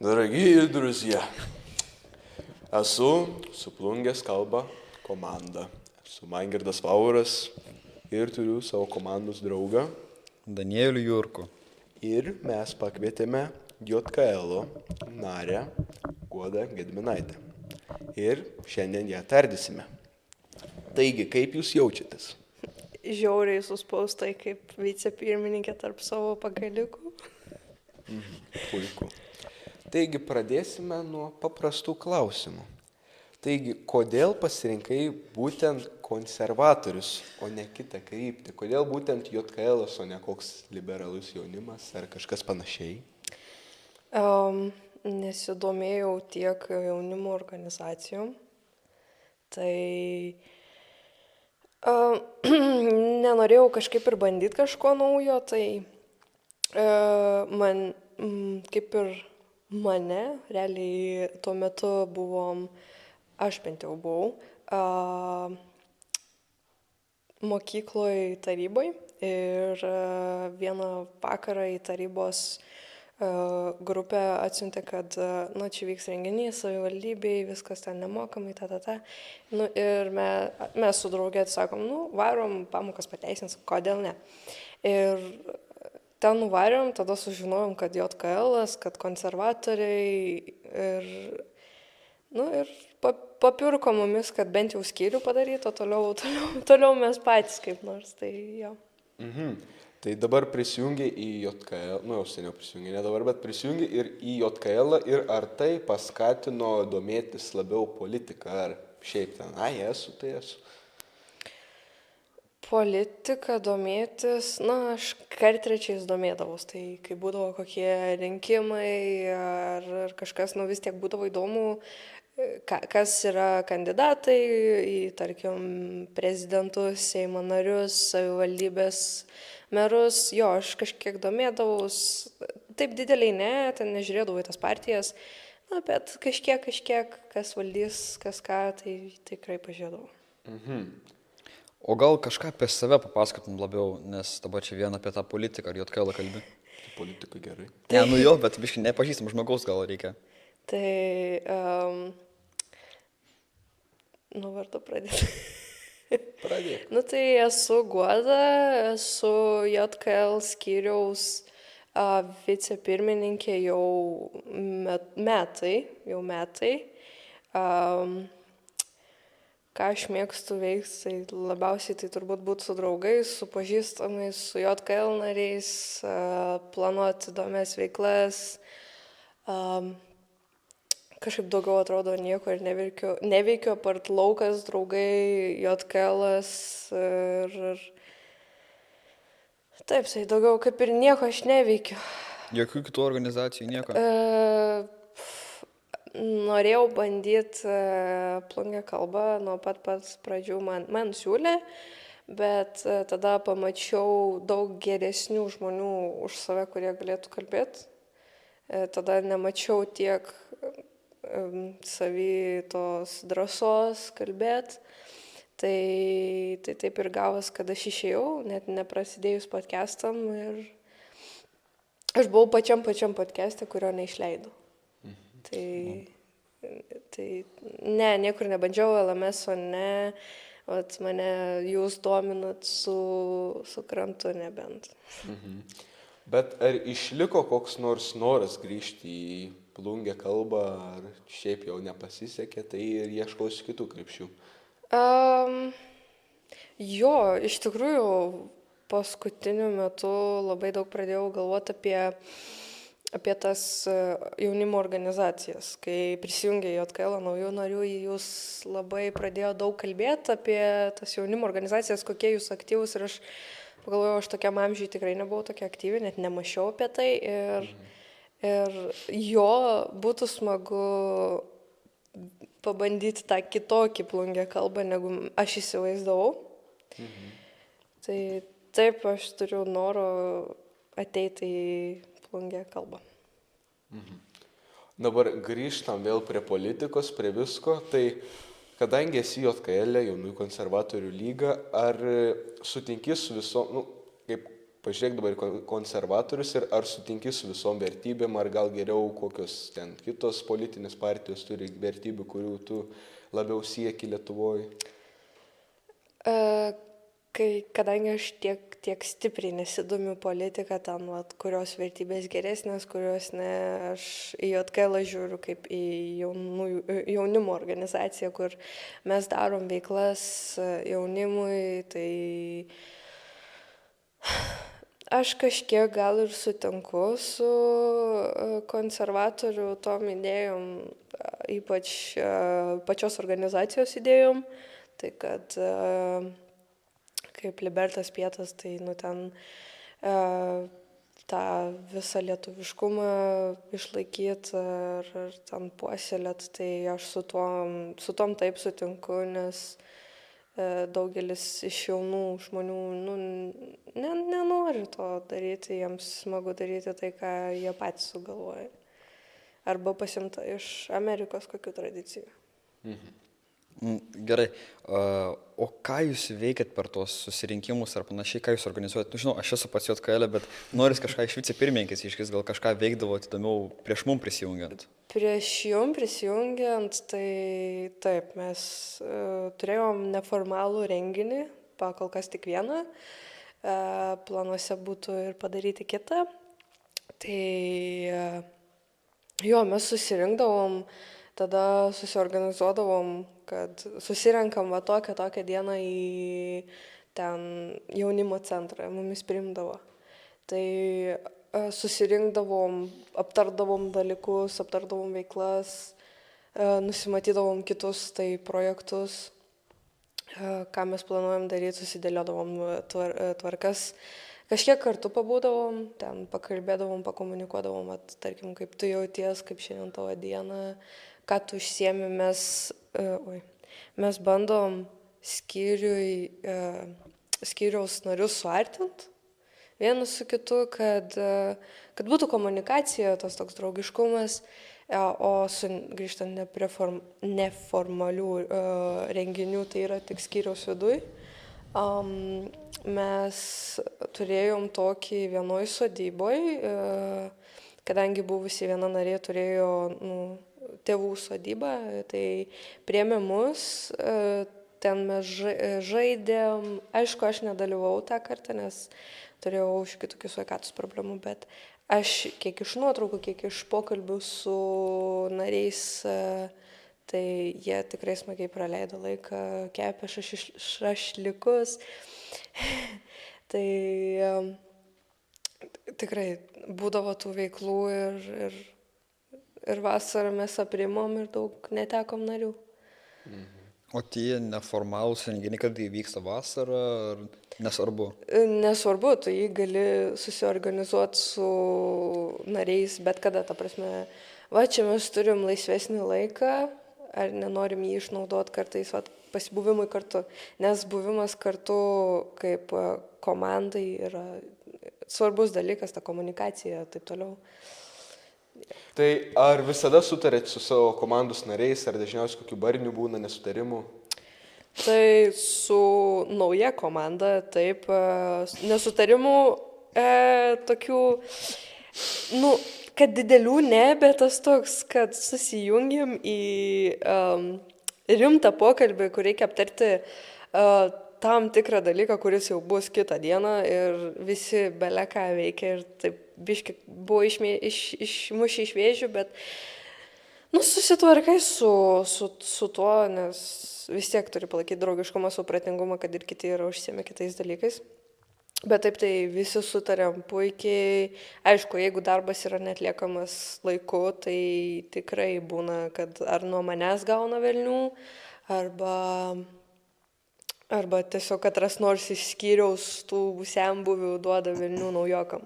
Дорогие друзья, esu su Plungės kalba komanda. Esu Mangirdas Vauras ir turiu savo komandos draugą. Danielių Jurku. Ir mes pakvietėme JKL narę Guodą Gedminaitę. Ir šiandien ją tardysime. Taigi, kaip jūs jaučiatės? Žiauriai suspaustai kaip vicepirmininkė tarp savo pagalikų. Puiku. Taigi, pradėsime nuo paprastų klausimų. Taigi, kodėl pasirinkai būtent konservatorius, o ne kitą kryptį? Kodėl būtent JKL, o ne koks liberalus jaunimas ar kažkas panašiai? Nesidomėjau tiek jaunimo organizacijom. Tai nenorėjau kažkaip ir bandyti kažko naujo, tai man kaip ir mane, realiai tuo metu buvom, aš bent jau buvau, mokykloje taryboje ir vieną vakarą į tarybos grupę atsiuntė, kad čia vyks renginys savivaldybėje, viskas ten nemokamai, ir mes su draugė sakom, varom, pamokas pateisins, kodėl ne. Ir ten nuvarėm, tada sužinojom, kad JKL, kad konservatoriai ir papirko mumis, kad bent jau skyrių padaryti, o toliau mes patys kaip nors, tai jo. Tai dabar prisijungi į JKL, jau seniau prisijungi, ne dabar, bet prisijungi ir į JKL ir ar tai paskatino domėtis labiau politiką, ar šiaip ten, esu, tai esu. Politika domėtis, aš kartrečiais domėdavus, tai kai būdavo kokie rinkimai ar kažkas, vis tiek būdavo įdomu, kas yra kandidatai į, tarkim, prezidentus, Seimo narius, savivaldybės merus. Jo, aš kažkiek domėdavus, taip dideliai ne, ten nežiūrėdavau į tas partijas, bet kažkiek, kas valdys, kas ką, tai tikrai pažiūrėdavau. O gal kažką apie save papasakotum labiau, nes dabar čia vien apie tą politiką, ar JKL kalbi? Tai politika gerai. Ne, jo, bet biškai nepažįstam žmogaus gal reikia. Tai, nuo vardo pradėti. Pradėk. Tai esu Guoda, esu JKL skyriaus vicepirmininkė jau metai. Ką aš mėgstu veikti, tai labiausiai tai turbūt būtų su draugais, su pažįstamais, su JKL nariais, planuoti įdomias veiklas. Kažkaip daugiau atrodo nieko ir neveikiu, apart laukas, draugai, JKL-as ir taip, tai daugiau kaip ir nieko aš neveikiu. Jokių kitų organizacijų, nieko? Norėjau bandyti Plungę kalbą, nuo pat pradžių man siūlė, bet tada pamačiau daug geresnių žmonių už save, kurie galėtų kalbėti. Tada nemačiau tiek savy tos drąsos kalbėti. Tai taip ir gavos, kad aš išėjau, net neprasidėjus podcastam ir aš buvau pačiam podcast'e, kurio neišleidau. Tai ne, niekur nebandžiau, LMS-o ne, mane jūs dominat su krantu nebent. Bet ar išliko koks nors noras grįžti į Plungę kalbą, ar šiaip jau nepasisekė, tai ir ieškausi kitų krypčių? Jo, iš tikrųjų, paskutiniu metu labai daug pradėjau galvoti apie tas jaunimo organizacijas. Kai prisijungė JKL naujų narių, jūs labai pradėjo daug kalbėti apie tas jaunimo organizacijas, kokie jūs aktyvūs, ir aš pagalvojau, aš tokiam amžiui tikrai nebuvau tokia aktyvi, net nemačiau apie tai ir jo būtų smagu pabandyti tą kitokį Plungę kalbą, negu aš įsivaizdavau. Tai taip, aš turiu noro ateiti į Plungę kalbą. Dabar grįžtam vėl prie politikos, prie visko. Tai kadangi esi JKL, jaunųjų konservatorių lyga, ar sutinki su visom, kaip pažiūrėk dabar į konservatorius ir ar sutinki su visom vertybėm, ar gal geriau kokios ten kitos politinės partijos turi vertybių, kurių tu labiau sieki Lietuvoje? Kadangi aš tiek stipriai nesidomiu politiką, ten, vat, kurios vertybės geresnės, kurios ne, aš į JKL žiūriu kaip į jaunimo organizaciją, kur mes darom veiklas jaunimui, tai aš kažkiek gal ir sutinku su konservatorių tom idėjom, ypač pačios organizacijos idėjom, tai kad kaip Libertas Pietas, tai ten tą visą lietuviškumą išlaikyti ir ten puoselėt, tai aš su tom taip sutinku, nes daugelis iš jaunų žmonių nenori to daryti, jiems smagu daryti tai, ką jie patys sugalvoja. Arba pasimta iš Amerikos kokių tradicijų. Gerai, o ką jūs veikiat per tuos susirinkimus ar panašiai, ką jūs organizuojat? Žinau, aš esu pats JKL, bet noris kažką iš vicepirmininkės išgirsti, gal kažką veikdavot įdomiau prieš mum prisijungiant. Prieš jum prisijungiant, tai taip, mes turėjom neformalų renginį, pakol kas tik vieną, planuose būtų ir padaryti kitą. Tai jo, mes susirinkdavom, tada susiorganizuodavom, kad susirenkam va tokią dieną į ten jaunimo centrą, mumis priimdavo. Tai susirinkdavom, aptardavom dalykus, aptardavom veiklas, nusimatydavom kitus tai projektus, ką mes planuojam daryti, susidėliodavom tvarkas. Kažkiek kartu pabūdavom, ten pakalbėdavom, pakomunikuodavom, tarkim, kaip tu jauties, kaip šiandien tavo diena, ką tu užsiemi, mes bandom skyriaus narius suartinti vienas su kitu, kad būtų komunikacija, tas toks draugiškumas, o grįžtant prie neformalių renginių, tai yra tik skyriaus viduj. Mes turėjom tokį vienoj sodyboj, kadangi buvusi viena narė turėjo tėvų sodybą, tai priėmė mus, ten mes žaidėm, aišku, aš nedalyvau tą kartą, nes turėjau kitokių sveikatos problemų, bet aš kiek iš nuotraukų, kiek iš pokalbių su nariais, tai jie tikrai smagiai praleido laiką, kepė šašlikus. Tai tikrai būdavo tų veiklų ir vasarą mes aprimom ir daug netekom narių. O tie neformalūs renginiai, kad įvyksta vasarą, ar nesvarbu? Nesvarbu, tu jį gali susiorganizuoti su nariais, bet kada, ta prasme, va čia mes turim laisvesnį laiką, ar nenorim jį išnaudoti kartais pasibuvimui kartu, nes buvimas kartu kaip komandai yra svarbus dalykas, ta komunikacija ir taip toliau. Tai ar visada sutarėt su savo komandos nariais, ar dažniausiai kokių barnių būna nesutarimų? Tai su nauja komanda, taip, nesutarimų tokių, kad didelių ne, bet tas toks, kad susijungiam į rimtą pokalbį, kur reikia aptarti tam tikrą dalyką, kuris jau bus kitą dieną ir visi beleką veikia ir taip biški buvo išmušę iš vėžių, bet susitvarkai su tuo, nes vis tiek turi palaikyti draugiškumą, supratingumą, kad ir kiti yra užsiėmę kitais dalykais. Bet taip tai visi sutarėm puikiai. Aišku, jeigu darbas yra netliekamas laiku, tai tikrai būna, kad ar nuo manęs gauna velnių, arba tiesiog katras nors iš skyriaus tų senbuvių duoda velnių naujokam.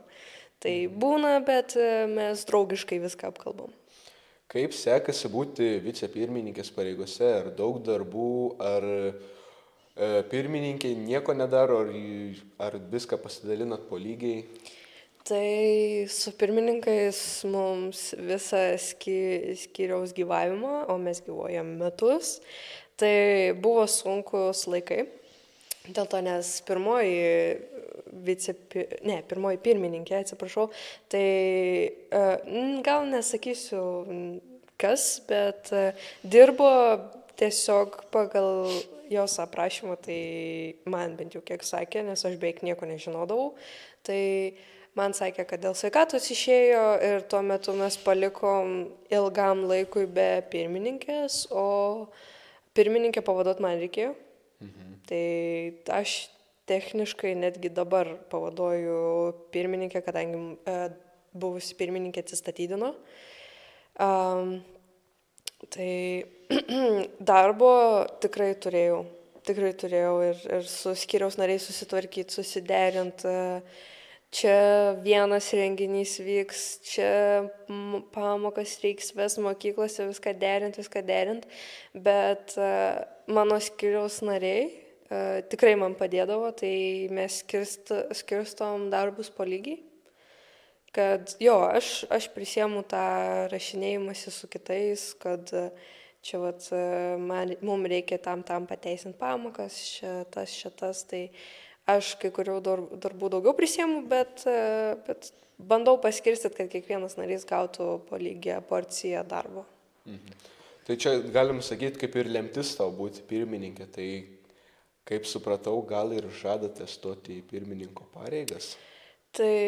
Tai būna, bet mes draugiškai viską apkalbam. Kaip sekasi būti vicepirmininkės pareigose? Ar daug darbų, ar pirmininkai nieko nedaro, ar viską pasidalinat po lygiai? Tai su pirmininkais mums visą skyriaus gyvavimą, o mes gyvuojam metus, tai buvo sunkus laikai. Dėl to, nes pirmoji pirmoji pirmininkė, atsiprašau, tai gal nesakysiu kas, bet dirbo tiesiog pagal jos aprašymą, tai man bent jau kiek sakė, nes aš beveik nieko nežinodavau, tai man sakė, kad dėl sveikatos išėjo ir tuo metu mes palikom ilgam laikui be pirmininkės, o pirmininkę pavaduot man reikėjo. Tai aš techniškai netgi dabar pavaduoju pirmininkę, kadangi buvusi pirmininkė atsistatydino. Tai darbo tikrai turėjau ir su skyriaus nariais susitvarkyti, susiderint. Čia vienas renginys vyks, čia pamokas reiks ves mokyklose, viską derint, bet mano skyriaus nariai tikrai man padėdavo, tai mes skirstom darbus po lygiai, kad jo, aš prisiemu tą rašinėjimąsi su kitais, kad čia mums reikia tam pateisinti pamokas, šitas, tai aš kai kurių darbų daugiau prisiemu, bet bandau paskirstyti, kad kiekvienas narys gautų po lygią porciją darbo. Tai čia galim sakyti, kaip ir lemtis tau būti pirmininkė, tai kaip supratau, gal ir žadate stoti į pirmininko pareigas? Tai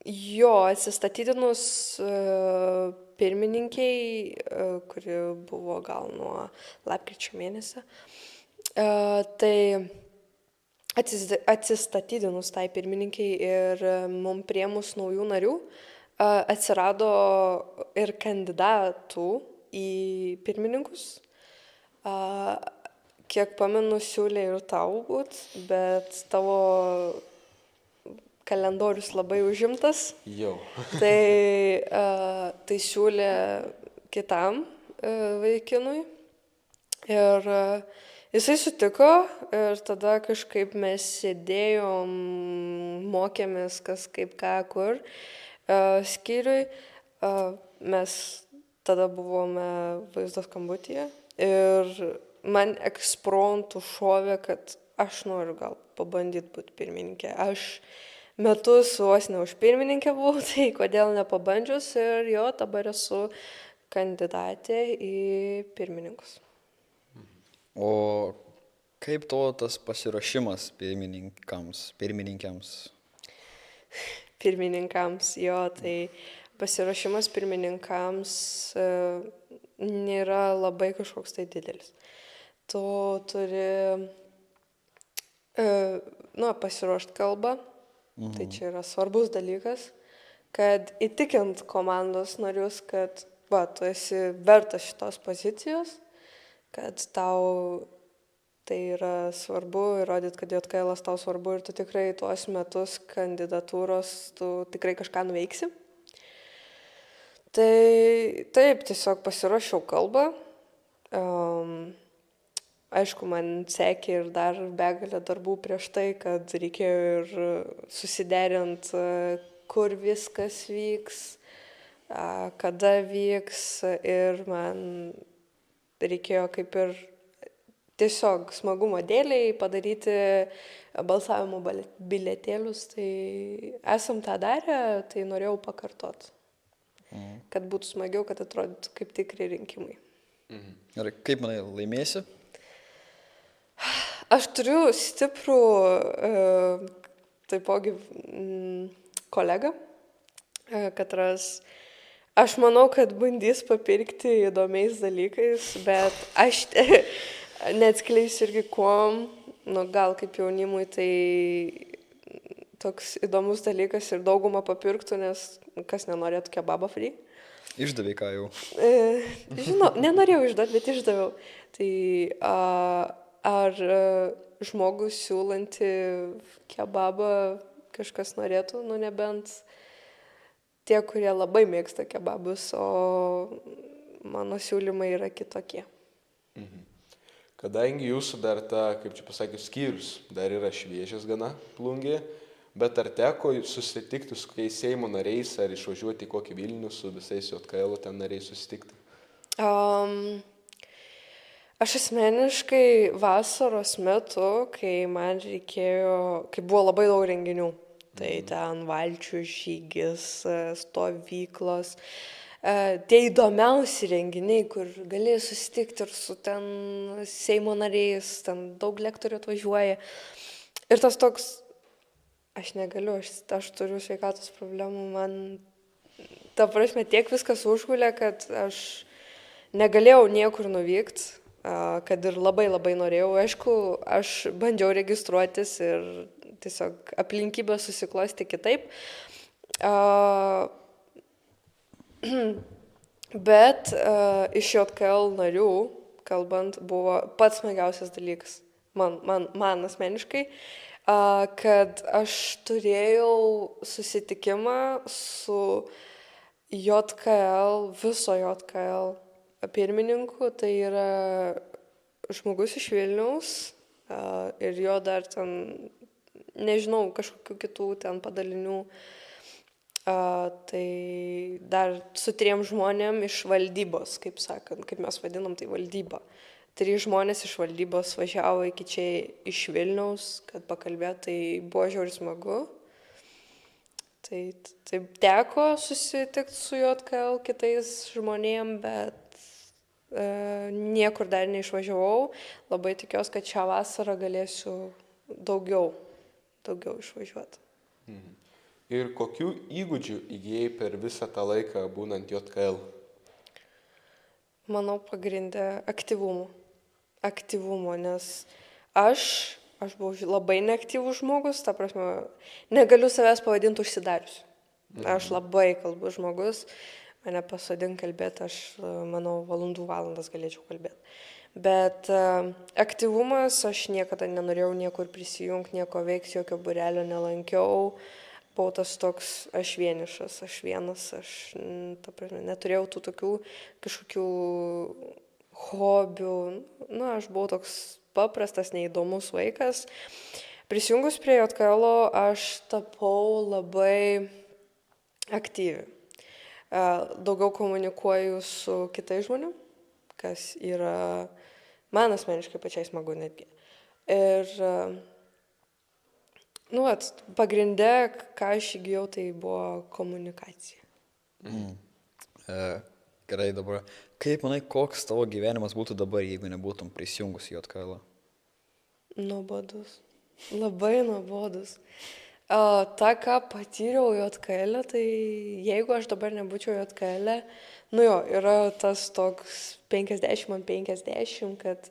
jo, atsistatydinus pirmininkiai, kuri buvo gal nuo lapkričio mėnesio, tai atsistatydinus tai pirmininkiai ir mums priėmus naujų narių, atsirado ir kandidatų į pirmininkus. Kiek pamenu, siūlė ir tau būt, bet tavo kalendorius labai užimtas. Jau. Tai siūlė kitam vaikinui. Ir jisai sutiko ir tada kažkaip mes sėdėjom, mokėmės kas kaip ką kur skyriui. Mes tada buvome vaizdo skambutyje ir man ekspromtu šovė, kad aš noriu gal pabandyti būti pirmininkė. Aš metus vos ne už pirmininkę buvau, tai kodėl nepabandžius ir jo, dabar esu kandidatė į pirmininkus. O kaip tavo tas pasiruošimas pirmininkėms? Pirmininkams, jo, tai pasiruošimas pirmininkams nėra labai kažkoks tai didelis. Tu turi pasiruošti kalbą, tai čia yra svarbus dalykas, kad įtikint komandos narius, kad tu esi vertas šitos pozicijos, kad tau tai yra svarbu, įrodyti, kad JKL tau svarbu ir tu tikrai tuos metus kandidatūros, tu tikrai kažką nuveiksi. Tai taip, tiesiog pasiruošiau kalbą. Aišku, man sekė ir dar begalė darbų prieš tai, kad reikėjo ir susiderint, kur viskas vyks, kada vyks ir man reikėjo kaip ir tiesiog smagumo dėliai padaryti balsavimo bilietėlius, tai esam tą darę, tai norėjau pakartot, kad būtų smagiau, kad atrodytų kaip tikri rinkimai. Ir kaip manai, laimėsi? Aš turiu stiprų taipogi kolegą, Katras. Aš manau, kad bandys papirkti įdomiais dalykais, bet aš neatskleisiu irgi kuom, gal kaip jaunimui tai toks įdomus dalykas ir daugumą papirktų, nes kas nenorėtų kebabą free. Išdavė ką jau? Žinau, nenorėjau išduoti, bet išdaviau. Tai ar žmogus siūlanti kebabą kažkas norėtų, nebent tie, kurie labai mėgsta kebabus, o mano siūlymai yra kitokie. Kadangi jūsų dar kaip čia pasakius, skyrius dar yra šviežias gana Plungėje, bet ar teko susitikti su kokiais Seimo nariais ar išvažiuoti į kokį Vilnių su visais JKL ten nariais susitikti? Aš asmeniškai vasaros metu, kai man reikėjo, kai buvo labai daug renginių, tai ten valčių žygis, stovyklos, tie įdomiausi renginiai, kur gali susitikti ir su ten Seimo nariais, ten daug lektorių atvažiuoja. Ir tas toks, aš negaliu, aš turiu sveikatos problemų, man, ta prasme, tiek viskas užgulė, kad aš negalėjau niekur nuvykti, kad ir labai labai norėjau. Aišku, aš bandžiau registruotis ir tiesiog aplinkybės susiklosti kitaip. Bet iš JKL narių, kalbant, buvo pats smagiausias dalykas, man asmeniškai, kad aš turėjau susitikimą su JKL, viso JKL pirmininku, tai yra žmogus iš Vilniaus ir jo dar ten, nežinau, kažkokių kitų ten padalinių, tai dar su 3 žmonėm iš valdybos, kaip sakant, kaip mes vadinam, tai valdyba. 3 žmonės iš valdybos važiavo iki čia iš Vilniaus, kad pakalbėt, tai buvo žiauriai smagu. Tai teko susitikti su JKL kitais žmonėm, bet niekur dar neišvažiavau. Labai tikiuosi, kad šią vasarą galėsiu daugiau išvažiuoti. Ir kokių įgūdžių įgijai per visą tą laiką būnant JKL? Manau, pagrindė aktyvumo, nes aš buvau labai neaktyvus žmogus, ta prasme, negaliu savęs pavadinti užsidariusiu. Aš labai kalbus žmogus, mane pasodink kalbėti, aš, manau, valandas galėčiau kalbėti. Bet aktyvumas, aš niekada nenorėjau niekur prisijungti, nieko veikti, jokio būrelio nelankiau. Buvau tas toks, aš vienišas, aš vienas, ta prasme, neturėjau tų tokių kažkokių hobių. Aš buvau toks paprastas, neįdomus vaikas. Prisijungus prie JKL aš tapau labai aktyvi. Daugiau komunikuoju su kitais žmonėm, kas yra man asmeniškai pačiai smagu netgi. Ir, pagrindė, ką aš įgijau, tai buvo komunikacija. Gerai, dabar. Kaip manai, koks tavo gyvenimas būtų dabar, jeigu nebūtum prisijungus į JKL? Nuobodus. Labai nuobodus. Ta, ką patyriau JKL, tai jeigu aš dabar nebūčiau JKL, yra tas toks 50/50, kad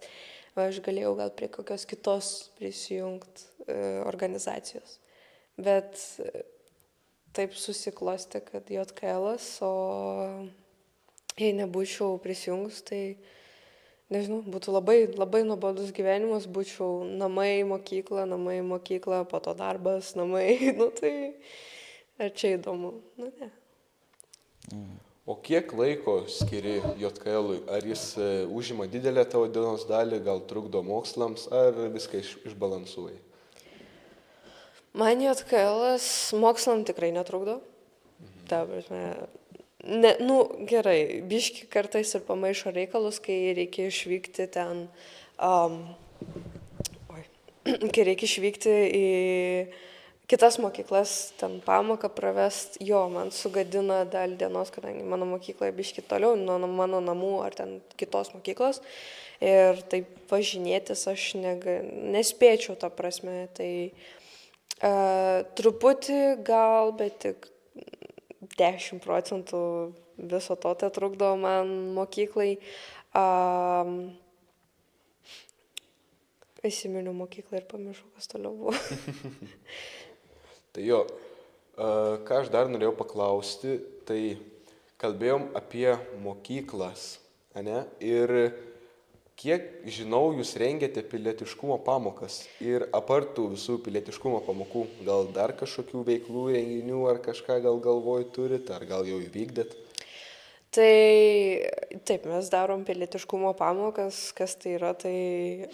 aš galėjau gal prie kokios kitos prisijungti organizacijos. Bet taip susiklosti, kad JKL, o jei nebūčiau prisijungus, tai nežinau, būtų labai, labai nuobodus gyvenimas, būčiau namai, mokykla, po to darbas, namai, tai ar čia įdomu? Ne. O kiek laiko skiri JKL-ui? Ar jis užima didelę tavo dienos dalį, gal trukdo mokslams, ar viską išbalansuoji? Man JKL mokslam tikrai netrukdo. Ta prasme, gerai, biški kartais ir pamaišo reikalus, kai reikia išvykti ten, kai reikia išvykti į kitas mokyklas, ten pamoką pravest, man sugadina dalį dienos, kadangi mano mokykla biški toliau nuo mano namų ar ten kitos mokyklos. Ir taip važinėtis aš nespėčiau, ta prasme, tai truputį gal, bet tik 10% viso to tai trukdo man mokyklai. Įsiminiau mokyklą ir pamiršau, kas toliau buvo. Tai ką aš dar norėjau paklausti, tai kalbėjom apie mokyklas, ane? Ir kiek žinau, jūs rengiate pilietiškumo pamokas ir apartų visų pilietiškumo pamokų, gal dar kažkokių veiklų, renginių ar kažką gal galvoj turit, ar gal jau įvykdėt? Tai taip, mes darom pilietiškumo pamokas, kas tai yra, tai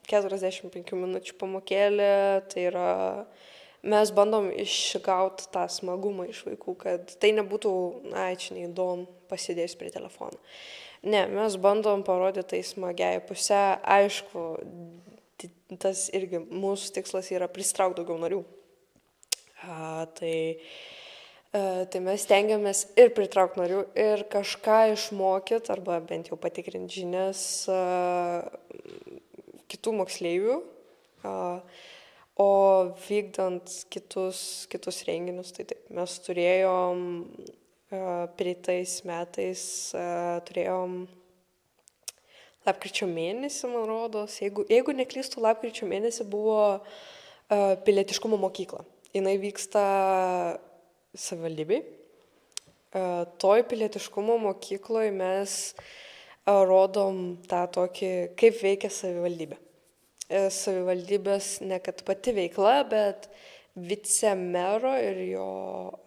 45 minučių pamokėlė, tai yra mes bandom išgauti tą smagumą iš vaikų, kad tai nebūtų, čia neįdomu, pasidėjus prie telefono. Ne, mes bandom parodyti tai smagiai pusę. Aišku, tas irgi mūsų tikslas yra pristraukti daugiau narių. Tai mes stengiamės ir pritraukti narių, ir kažką išmokyti, arba bent jau patikrinti žinias kitų moksleivių. O vykdant kitus renginius, tai taip, mes turėjom prieitais metais, turėjom lapkričio mėnesį, man rodos, jeigu neklystu, lapkričio mėnesį buvo pilietiškumo mokykla. Jinai vyksta savivaldybei. Toj pilietiškumo mokykloje mes rodom tą tokį, kaip veikia savivaldybė. Savivaldybės ne kad pati veikla, bet vicemero ir jo,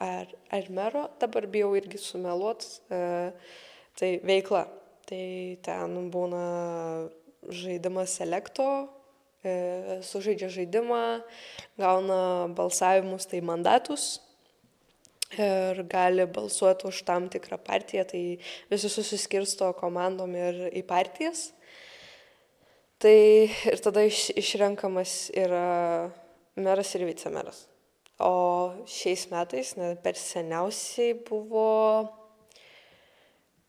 ar mero, dabar bijau irgi sumeluot, tai veikla. Tai ten būna žaidimas selekto, sužaidžia žaidimą, gauna balsavimus, tai mandatus ir gali balsuoti už tam tikrą partiją, tai visi susiskirsto komandom ir į partijas. Tai ir tada išrenkamas yra meras ir vicemeras. O šiais metais, per seniausiai buvo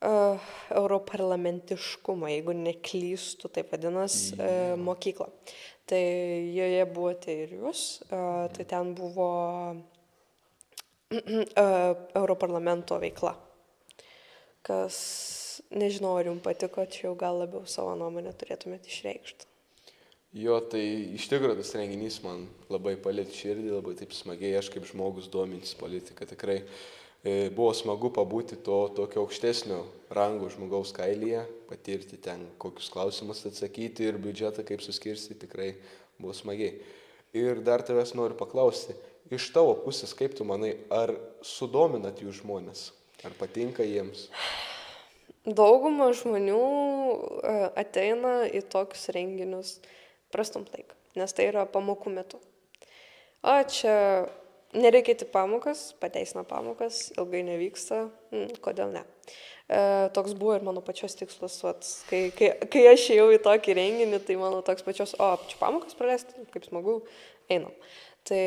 europarlamentiškumo, jeigu neklystu, taip vadinas, mokykla. Tai joje buvote ir jūs, tai ten buvo europarlamento veikla. Kas, nežinau, ar jums patiko, čia jau gal labiau savo nuomonę turėtumėte išreikšti. Jo, tai iš tikrųjų tas renginys man labai palietė širdį, labai taip smagiai, aš kaip žmogus domintis politika tikrai. Buvo smagu pabūti to tokio aukštesnio rango žmogaus kailyje, patirti ten kokius klausimus atsakyti ir biudžetą kaip suskirsti, tikrai buvo smagiai. Ir dar tavęs noriu paklausti, iš tavo pusės, kaip tu manai, ar sudominat jų žmonės, ar patinka jiems? Dauguma žmonių ateina į tokius renginius prastumt laiką, nes tai yra pamokų metu. O čia nereikia į pamokas, pateisina pamokas, ilgai nevyksta, kodėl ne. Toks buvo ir mano pačios tikslas, kai aš ėjau į tokį renginį, tai mano toks pačios, čia pamokas praleisti, kaip smagu, einam. Tai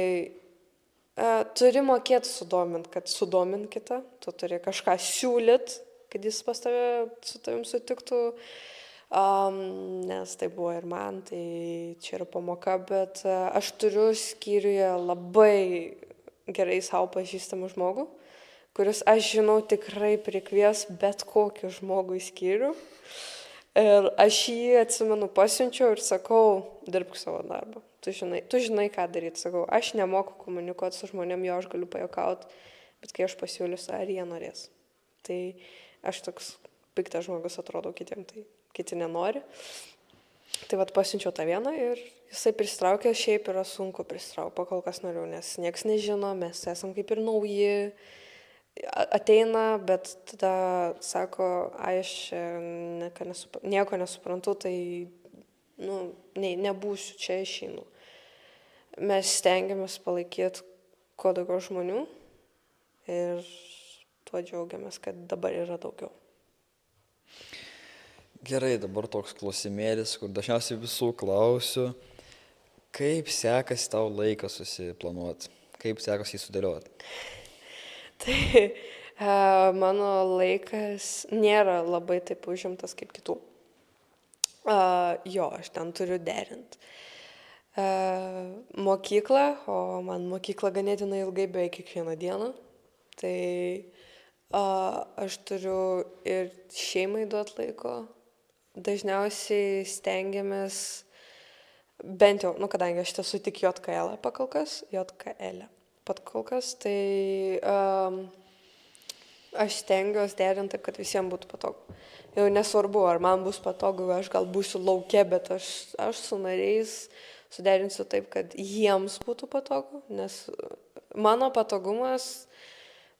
turi mokėti sudominti, kad sudomint kitą, tu turi kažką siūlyt, kad jis pas tave su tavim sutiktų, nes tai buvo ir man, tai čia yra pamoka, bet aš turiu skyriuje labai gerai savo pažįstamą žmogų, kuris, aš žinau, tikrai prikvies bet kokį žmogų į skyrių. Ir aš jį atsimenu, pasiunčiau ir sakau, dirbk savo darbą. Tu žinai, ką daryti. Sakau, aš nemoku komunikuoti su žmonėm, jo aš galiu pajuokauti, bet kai aš pasiūlysiu, ar jie norės. Tai aš toks piktas žmogus atrodau kitiem, tai kiti nenori. Tai pasiunčiau tą vieną ir jisai pristraukė, šiaip yra sunku pristraukti, pakol kas noriu, nes nieks nežino, mes esam kaip ir nauji, ateina, bet tada sako, aš nieko nesuprantu, tai nebūsiu čia, išeinu. Mes stengiamės palaikyti kuo daugiau žmonių ir tuo džiaugiamės, kad dabar yra daugiau. Gerai, dabar toks klausimėlis, kur dažniausiai visų klausiu, kaip sekasi tau laiką susiplanuoti, kaip sekasi jį sudėlioti? Tai mano laikas nėra labai taip užimtas kaip kitų. Jo, aš ten turiu derinti mokyklą, o man mokykla ganėtinai ilgai beveik kiekvieną dieną. Tai aš turiu ir šeimai duoti laiko. Dažniausiai stengiamės, bent jau, kadangi aš esu tik JKL pakolkas, tai aš stengiuosi derinti taip, kad visiems būtų patogu. Jau nesvarbu, ar man bus patogu, aš gal būsiu lauke, bet aš su nariais suderinsiu taip, kad jiems būtų patogu, nes mano patogumas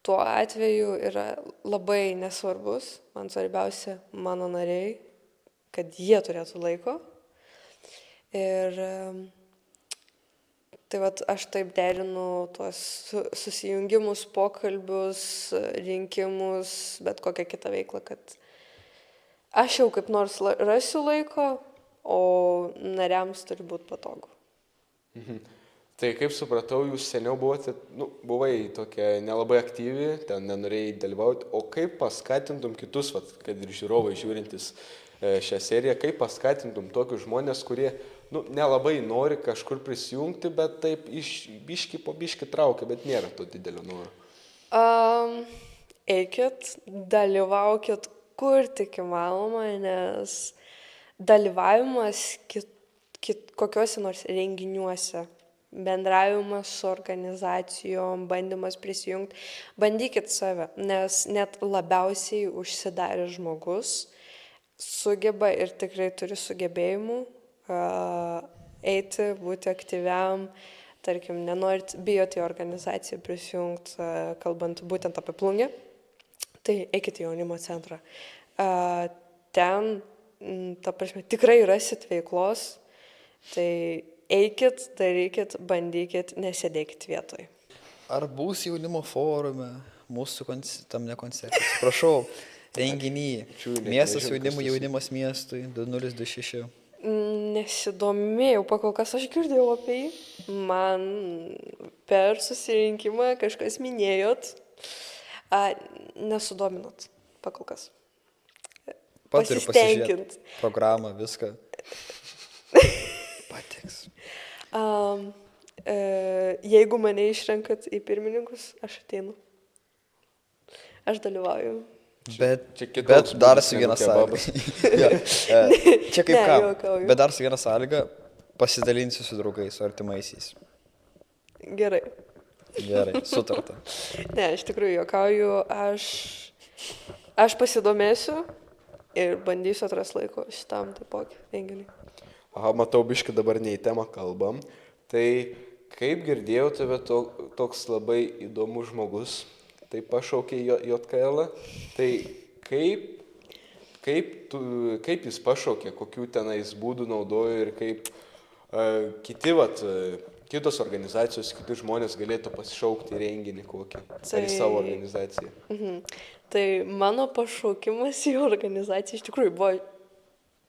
tuo atveju yra labai nesvarbus. Man svarbiausia mano nariai, kad jie turėtų laiko. Ir Tai vat aš taip derinu tuos susijungimus, pokalbius, rinkimus, bet kokią kitą veiklą, kad aš jau kaip nors rasiu laiko, o nariams turi būti patogu. Tai kaip supratau, jūs seniau buvai tokia nelabai aktyvi, ten nenorėjai dalyvauti, o kaip paskatintum kitus, kad ir žiūrovai žiūrintis šią seriją, kaip paskatintum tokius žmonės, kurie nelabai nori kažkur prisijungti, bet taip biški po biški traukia, bet nėra to didelio noro. Eikit, dalyvaukit kur tik įmanoma, nes dalyvavimas kokiuose nors renginiuose, bendravimas su organizacijom, bandymas prisijungti, bandykit save, nes net labiausiai užsidaręs žmogus sugeba ir tikrai turi sugebėjimų eiti, būti aktyviam, tarkim, nenorit bijoti į organizaciją prisijungti, kalbant būtent apie Plungę, tai eikit į jaunimo centrą. Ten, ta prasme, tikrai rasit veiklos, tai eikit, darykit, bandykit, nesėdėkit vietoj. Ar bus jaunimo forume, mūsų tam ne koncerte? Prašau, renginį, miestas jaunimui, jaunimas miestui, 2026. Nesidomėjau, pakol kas aš girdėjau apie jį. Man per susirinkimą kažkas minėjot, nesudominot, pakol kas. Pats ir pasižiūrėt programą, viską. Patiks. Jeigu mane išrenkat į pirmininkus, aš ateinu. Aš dalyvauju. Bet dar su viena sąlyga. Čia kaip ką, bet dar su viena sąlyga, pasidalinsiu su draugais, su artimaisiais. Gerai. Gerai, sutarta. Ne, iš tikrųjų juokauju, aš pasidomėsiu ir bandysiu atras laiko šitam taipogi renginiui. Matau, biškai dabar ne į temą kalbam. Tai kaip girdėjau, tave toks labai įdomus žmogus, tai pašaukė JKL, tai kaip jis pašaukė, kokių tenais būdų naudojo ir kaip kitos organizacijos, kiti žmonės galėtų pasišaukti renginį kokį, ar į savo organizaciją. Tai mano pašaukimas į organizaciją iš tikrųjų buvo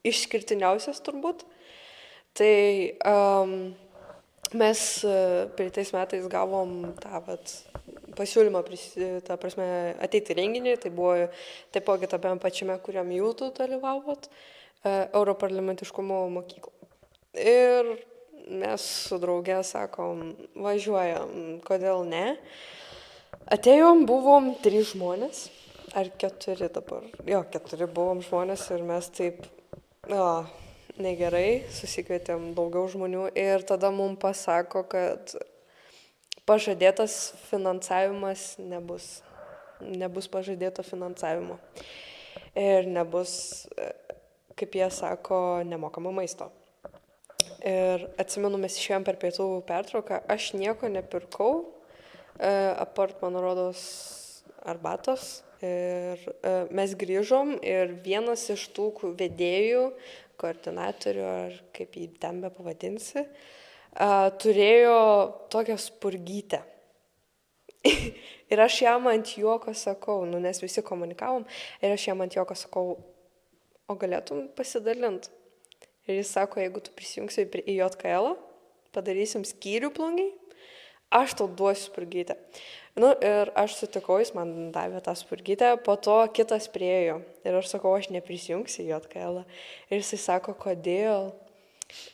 išskirtiniausias turbūt. Tai mes praeitais metais gavom tą pasiūlymą ateiti į renginį, tai buvo taipogi tame pačiame, kuriam jūtų dalyvavot, Europarlamentiškumo mokyklą. Ir mes su drauge sakom, važiuojam, kodėl ne. Atėjom, buvom 3 žmonės, ar 4 dabar, 4 buvom žmonės ir mes taip, negerai, susikvietėm daugiau žmonių ir tada mums pasako, kad pažadėtas finansavimas nebus pažadėto finansavimo. Ir nebus, kaip jie sako, nemokamo maisto. Ir atsimenu, mes išėjom per pietų pertrauką, aš nieko nepirkau, apart, man rodos, arbatos. Ir mes grįžom ir vienas iš tų vedėjų, koordinatorių, ar kaip jį ten be pavadinsi, turėjo tokią spurgytę. Ir aš jam ant juoko sakau, nes visi komunikavom, ir aš jam ant juoko sakau, o galėtum pasidalinti? Ir jis sako, jeigu tu prisijungsi į JKL, padarysim skyrių Plungiai, aš tau duosiu spurgytę. Ir aš sutikau, jis man davė tą spurgytę, po to kitas priėjo. Ir aš sakau, aš neprisijungsiu į JKL. Ir jisai sako, kodėl?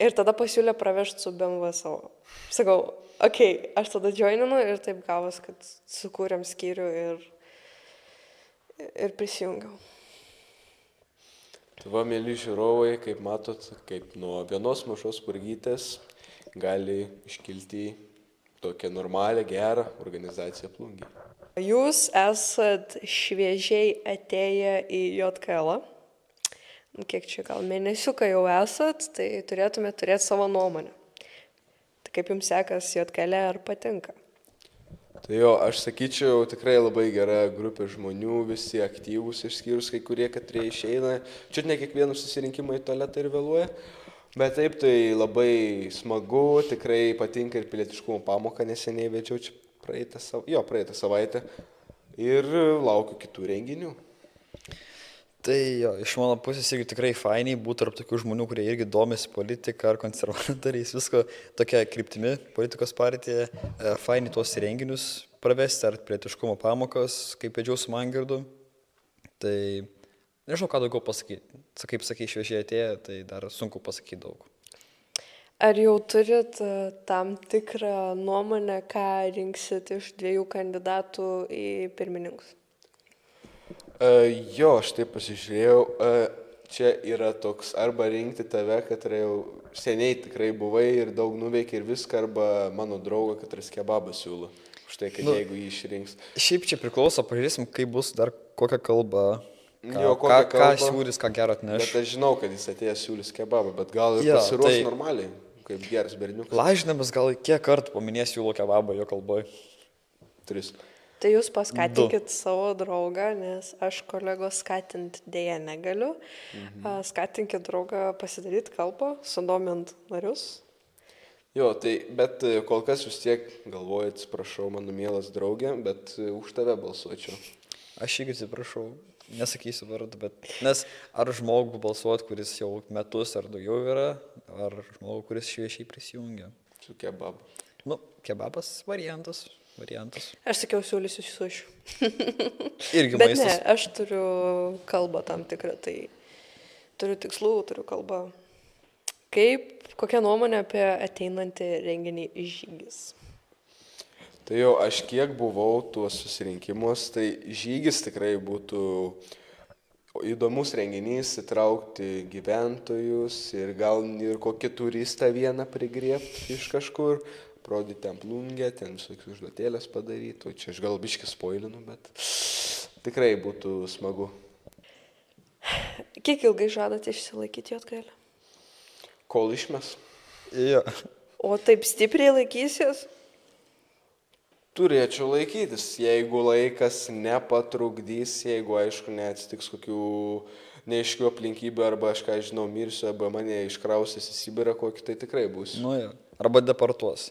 Ir tada pasiūlė pravežti su BMW savo. Sakau, aš tada joininu ir taip gavos, kad sukūrėm skyrių ir prisijungiau. Tai mėly žiūrovai, kaip matot, kaip nuo vienos mažos spurgytės gali iškilti tokią normalią, gerą organizaciją Plungiai. Jūs esat šviežiai atėję į JKL. Kiek čia gal mėnesiuką jau esat, tai turėtumėte turėti savo nuomonę. Tai kaip jums sekas JKL, ar patinka? Tai aš sakyčiau, tikrai labai gera grupė žmonių, visi aktyvūs, išskyrus kai kurie, katrie išeina. Čia ne kiekvieną susirinkimą į tualetą ir vėluoja. Bet taip, tai labai smagu, tikrai patinka ir pilietiškumo pamoką neseniai vedžiau čia praeitą savaitę ir laukiu kitų renginių. Tai jo, iš mano pusės irgi tikrai fainiai būtų tarp tokių žmonių, kurie irgi domisi politika ar konservatoriais, visko tokia kryptimi politikos partija, fainiai tuos renginius pravesti ar pilietiškumo pamokas, kaip vedžiau su Mangirdu. Tai nežinau, ką daugiau pasakyti. Kaip sakai, šviežiai atėję, tai dar sunku pasakyti daug. Ar jau turit tam tikrą nuomonę, ką rinksit iš 2 kandidatų į pirmininkus? Jo, aš taip pasižiūrėjau, čia yra toks arba rinkti tave, kad jau seniai tikrai buvai ir daug nuveikia ir viską, arba mano draugą, kad kebabą siūlo. Štai, kad jeigu jį išrinks. Šiaip čia priklauso, pažiūrėsim, kaip bus dar kokią kalbą, ką siūlys, ką gero atneš. Bet aš žinau, kad jis atėjęs siūlys kebabą, bet gal ir pasiruoš normaliai, kaip geras berniukas. Lažinamas gal kiek kartų paminės siūlo kebabą jo kalboj. 3. Tai jūs paskatinkit savo draugą, nes aš kolegos skatinti dėja negaliu. Skatinkit draugą pasidaryti kalbą, sudomint narius. Jo, tai, bet kol kas vis tiek galvoju, atsiprašau, mano mielas draugė, bet už tave balsuočiau. Aš irgi atsiprašau, nesakysiu vardą, bet nes ar žmogų balsuot, kuris jau metus ar daugiau yra, ar žmogų, kuris šviežiai prisijungia. Su kebabu. Nu, kebabas variantas. Aš sakiau, siūlysiu sušių. Irgi bet maistas. Ne, aš turiu kalbą tam tikrą, tai turiu tikslų, turiu kalbą. Kokia nuomonė apie ateinantį renginį Žygis? Tai jau aš kiek buvau tuos susirinkimus, tai Žygis tikrai būtų įdomus renginys, įtraukti gyventojus ir gal ir kokį turistą vieną prigriebti iš kažkur. Prodyti ten plungę, ten visokius užduotėlės padaryti, o čia aš gal biškį spoilinu, bet tikrai būtų smagu. Kiek ilgai žadate išsilaikyti Jotgailę? Kol išmes. Jo. O taip stipriai laikysies? Turėčiau laikytis, jeigu laikas nepatrukdys, jeigu aišku neatsitiks kokių neaiškių aplinkybių arba aš ką žinau mirsiu, arba mane iškrausys į Sibirą kokį, tai tikrai bus. Nu jo, arba deportuos.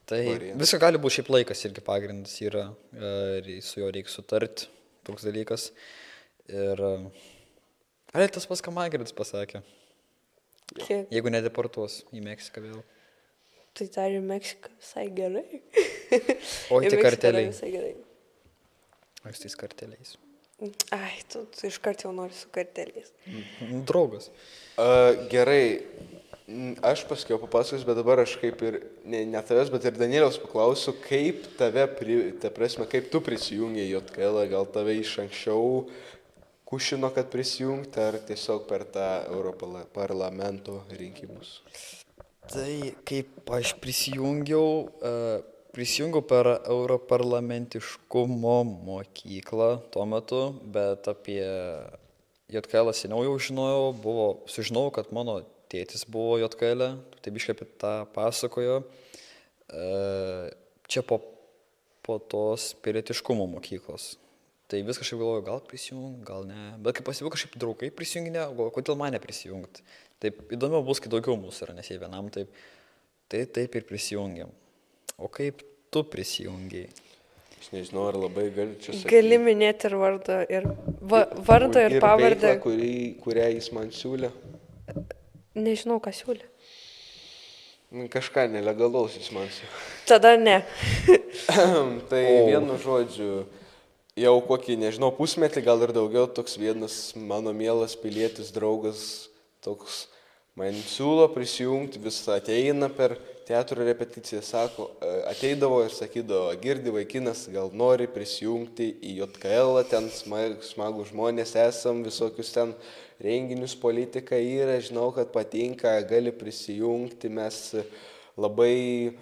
Tai Variantas. visko gali būti šiaip laikas irgi pagrindas yra, ir su juo reikia sutarti, toks dalykas. Ir tas pats, ką Mangirdas pasakė, Kiek? jeigu nedeportuos į Meksiką vėl. Tai dar į Meksiką visai gerai. O Į tie Meksiką karteliai. Visai gerai. O su tais karteliais. Ai, tu iškart jau nori su karteliais. Draugas. Gerai, aš paskiau papasakosiu, bet dabar aš kaip ir, ne tavęs, bet ir Danieliaus paklausiu, kaip kaip tu prisijungi į JKL, gal tave iš anksčiau kušino, kad prisijungti, ar tiesiog per tą Europarlamento rinkimus? Tai kaip aš prisijungiau per europarlamentiškumo mokyklą tuo metu, bet apie JKL seniau jau sužinojau, kad mano tėtis buvo JKL, tai biškai apie tą pasakojo. Čia po tos pilietiškumo mokyklos. Tai vis kažkaip galvoju, gal prisijungt, gal ne. Bet kai pasivyko kažkaip draugai prisijunginė, kodėl mane prisijungti. Taip įdomiau bus, kai daugiau mūsų yra, nes jei vienam taip ir prisijungiam. O kaip tu prisijungiai? Aš nežinau, ar labai gali čia sakyti. Gali minėti ir vardą, ir pavardę. Veiklą, kurią jis man siūlė. Nežinau, ką siūlė. Kažką nelegalaus jis man siūlė. Tada ne. Tai vienu žodžiu, jau kokį, nežinau, pusmetį, gal ir daugiau, toks vienas mano mielas pilietis, draugas, toks man siūlo prisijungti, vis ateina per teatro repeticiją, ateidavo ir sakydavo, girdi vaikinas, gal nori prisijungti į JKL, ten smagų žmonės esam, visokius ten renginius, politika yra, žinau, kad patinka, gali prisijungti, mes labai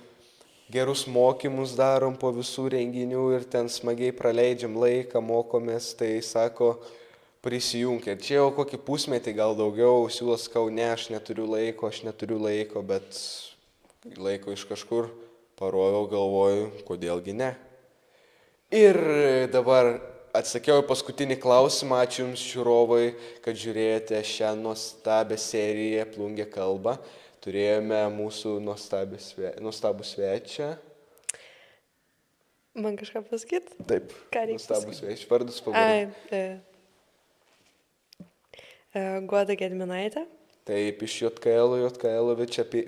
gerus mokymus darom po visų renginių ir ten smagiai praleidžiam laiką, mokomės, tai sako, prisijungti. Ir čia jau kokį pusmetį, gal daugiau, siūlos ne, aš neturiu laiko, bet laiko iš kažkur paroviau, galvoju, kodėlgi ne. Ir dabar atsakiau į paskutinį klausimą, ačiū Jums žiūrovai, kad žiūrėjote šią nuostabią seriją Plungė kalba. turėjome mūsų nuostabų svečią. Man kažką pasakyti? Taip, Ką reikia nuostabų pasakyt? svečią, vardus pavardės. Guoda Gedminaitė. Taip, iš JKL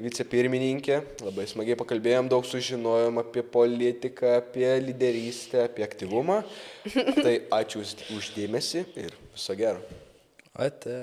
vicepirmininkė. Labai smagiai pakalbėjom, daug sužinojom apie politiką, apie lyderystę, apie aktyvumą. Tai ačiū už dėmesį ir viso gero. Ate.